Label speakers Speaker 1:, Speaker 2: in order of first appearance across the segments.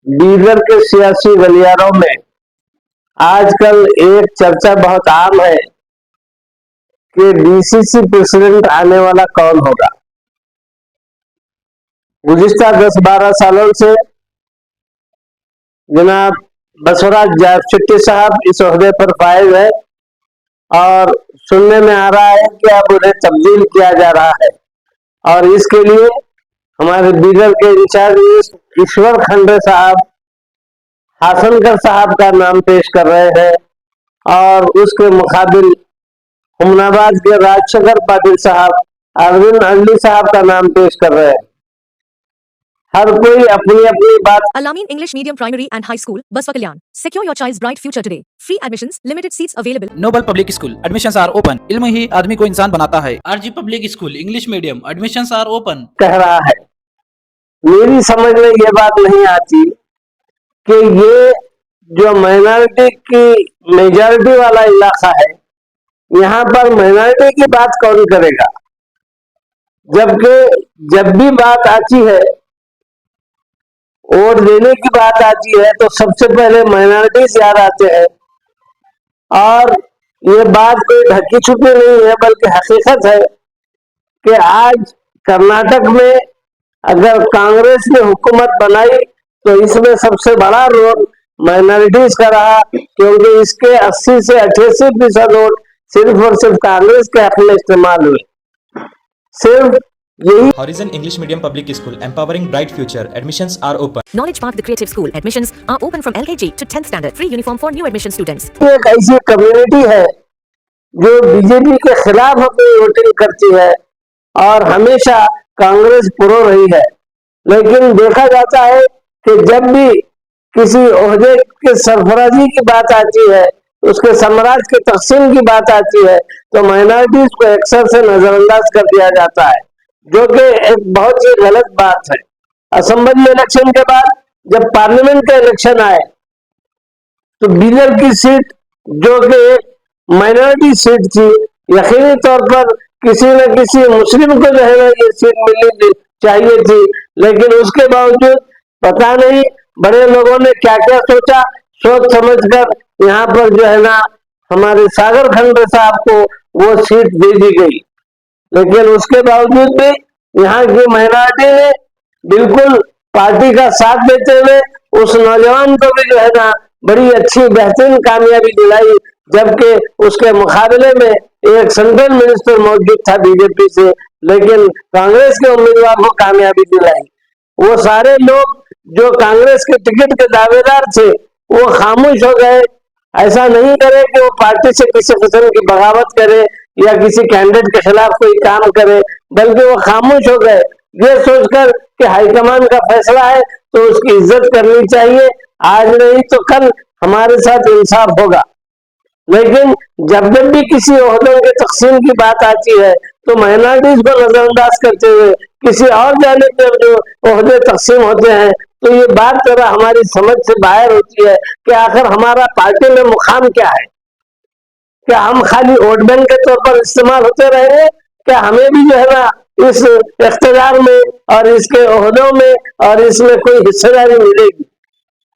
Speaker 1: बीदर के सियासी गलियारों में आजकल एक चर्चा बहुत आम है कि डीसीसी प्रेसिडेंट आने वाला कौन होगा। गुज़िश्ता 10-12 सालों से जनाब बसवराज जायफिट्टी साहब इस ओहदे पर फाइज है और सुनने में आ रहा है कि अब उन्हें तब्दील किया जा रहा है और इसके लिए हमारे बीदर के इंचार्ज ईश्वर खंडे साहब हासनकर साहब का नाम पेश कर रहे हैं और उसके मुकाबिल हुमनाबाद के राजशेखर पाटिल साहब अरविंद अंडी साहब का नाम पेश कर रहे हैं। हर कोई अपनी अपनी बात।
Speaker 2: Al-Amin English Medium Primary and High School, Baswa Kalyan. Secure your child's bright future today. Free admissions, limited seats available.
Speaker 3: Noble Public School, admissions are open. इल्म ही आदमी को इंसान बनाता है।
Speaker 4: RG public school English medium, admissions are open.
Speaker 1: कह रहा है, मेरी समझ में ये बात नहीं आती कि ये जो माइनॉरिटी की मेजॉरिटी वाला इलाका है, यहाँ पर माइनॉरिटी की बात कौन करेगा, जबकि जब भी बात आती है, वोट देने की बात आती है, तो सबसे पहले माइनॉरिटीज याद आते हैं। और ये बात कोई ढकी छुपी नहीं है, बल्कि हकीकत है कि आज कर्नाटक में अगर कांग्रेस ने हुकूमत बनाई तो इसमें सबसे बड़ा रोल माइनॉरिटीज का रहा, क्योंकि इसके 80 से 88% वोट सिर्फ और सिर्फ कांग्रेस के हक में इस्तेमाल हुए। सिर्फ यही।
Speaker 5: Horizon English Medium Public School, empowering bright future. Admissions are open.
Speaker 2: Knowledge Park, the Creative School. Admissions are open from LKG to 10th standard. Free uniform for new admission students.
Speaker 1: एक ऐसी कम्युनिटी है जो BJP के खिलाफ अपनी voting करती है और हमेशा कांग्रेस प्रो रही है, लेकिन देखा जाता है कि जब भी किसी ओहदे के सरफराजी की बात आती है, उसके साम्राज्य के तकसीम की बात आती है, तो माइनॉरिटीज को अक्सर से नजरअंदाज कर दिया जाता है, जो कि एक बहुत ही गलत बात है। असेंबली इलेक्शन के बाद जब पार्लियामेंट के इलेक्शन आए तो बीदर की सीट जो कि एक माइनॉरिटी सीट थी, यकीनी तौर पर किसी न किसी मुस्लिम को जो है ना ये सीट मिलनी चाहिए थी, लेकिन उसके बावजूद पता नहीं बड़े लोगों ने क्या क्या सोचा, सोच समझकर यहाँ पर जो है ना हमारे सागर खंडे साहब को वो सीट दे दी गई। लेकिन उसके बावजूद भी यहाँ की माइनॉरिटी ने बिल्कुल पार्टी का साथ देते हुए उस नौजवान को भी जो है ना बड़ी अच्छी बेहतरीन कामयाबी दिलाई, जबकि उसके मुकाबले में एक सेंट्रल मिनिस्टर मौजूद था बीजेपी से, लेकिन कांग्रेस के उम्मीदवार को कामयाबी दिलाई। वो सारे लोग जो कांग्रेस के टिकट के दावेदार थे वो खामोश हो गए। ऐसा नहीं करे कि वो पार्टी से किसी किस्म की बगावत करे या किसी कैंडिडेट के खिलाफ कोई काम करे, बल्कि वो खामोश हो गए ये सोचकर कि हाईकमान का फैसला है तो उसकी इज्जत करनी चाहिए, आज नहीं तो कल हमारे साथ इंसाफ होगा। लेकिन जब जब भी किसी ओहदों के तकसीम की बात आती है तो माइनॉरिटीज को नजरअंदाज करते हुए किसी और जाने पर जो ओहदे तकसीम होते हैं, तो ये बात जरा हमारी समझ से बाहर होती है कि आखिर हमारा पार्टी में मुकाम क्या है। क्या हम खाली वोट बैंक के तौर पर इस्तेमाल होते रहेंगे? क्या हमें भी जो है ना इस इख्तियार में और इसके ओहदों में और इसमें कोई हिस्सेदारी मिलेगी?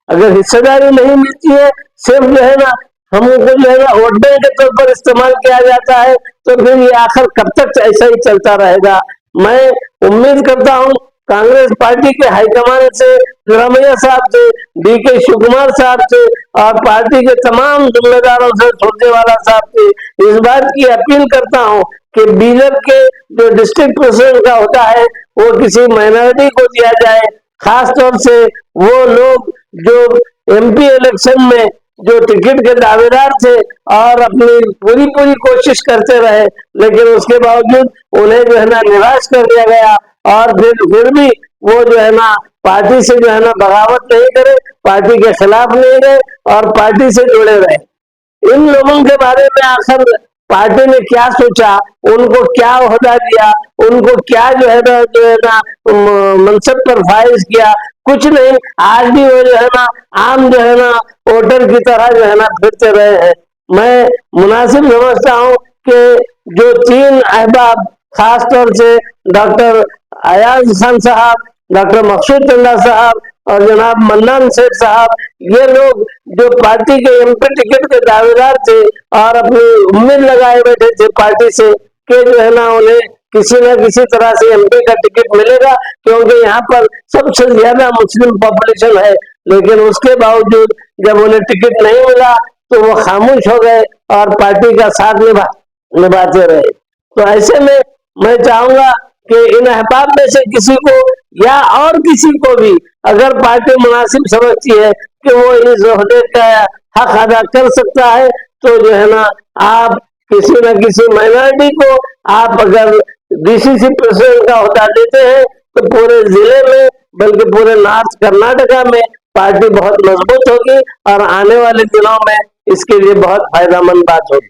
Speaker 1: अगर हिस्सेदारी नहीं मिलती है, सिर्फ जो है ना हमको जो है ना वोट बैंक के तौर पर इस्तेमाल किया जाता है, तो फिर ये आखिर कब तक ऐसा ही चलता रहेगा। मैं उम्मीद करता हूँ कांग्रेस पार्टी के हाईकमान से, रमैया साहब से, DK शिवकुमार साहब से और पार्टी के तमाम जिम्मेदारों से, सुरजेवाला साहब से इस बात की अपील करता हूं कि बीदर के जो डिस्ट्रिक्ट प्रेसिडेंट का होता है वो किसी माइनॉरिटी को दिया जाए, खास तौर से वो लोग जो MP इलेक्शन में जो टिकट के दावेदार थे और अपनी पूरी कोशिश करते रहे, लेकिन उसके बावजूद उन्हें जो है ना निराश कर दिया गया और फिर भी वो जो है ना पार्टी से जो है ना बगावत नहीं करे, पार्टी के खिलाफ नहीं रहे और पार्टी से जुड़े रहे। इन लोगों के बारे में आखिर पार्टी ने क्या सोचा, उनको क्या ओहदा दिया, उनको क्या जो है ना मनसब पर फाइज किया, कुछ नहीं। आज भी वो जो है ना आम जो है ना वोटर की तरह जो है ना फिरते रहे हैं। मैं मुनासिब समझता हूँ कि जो 3 अहबाब खास तौर से डॉक्टर अयाज खान साहब, डॉक्टर मकसूद चंदा साहब और जनाब मन्नान सेठ साहब, ये लोग जो पार्टी के एमपी टिकट के दावेदार थे और अपनी उम्मीद लगाए बैठे थे पार्टी से कि जो है ना उन्हें किसी न किसी तरह से एमपी का टिकट मिलेगा, क्योंकि यहाँ पर सबसे ज्यादा मुस्लिम पॉपुलेशन है। लेकिन उसके बावजूद जब उन्हें टिकट नहीं मिला तो वो खामोश हो गए और पार्टी का साथ निभाते रहे। तो ऐसे में मैं चाहूंगा कि इन अहबाब में से किसी को या और किसी को भी अगर पार्टी मुनासिब समझती है कि वो इस ओहदे का हक अदा कर सकता है, तो जो है ना आप किसी न किसी माइनॉरिटी को आप अगर डीसीसी प्रेसिडेंट का ओहदा देते हैं तो पूरे जिले में बल्कि पूरे नॉर्थ कर्नाटका में पार्टी बहुत मजबूत होगी और आने वाले दिनों में इसके लिए बहुत फायदेमंद बात होगी।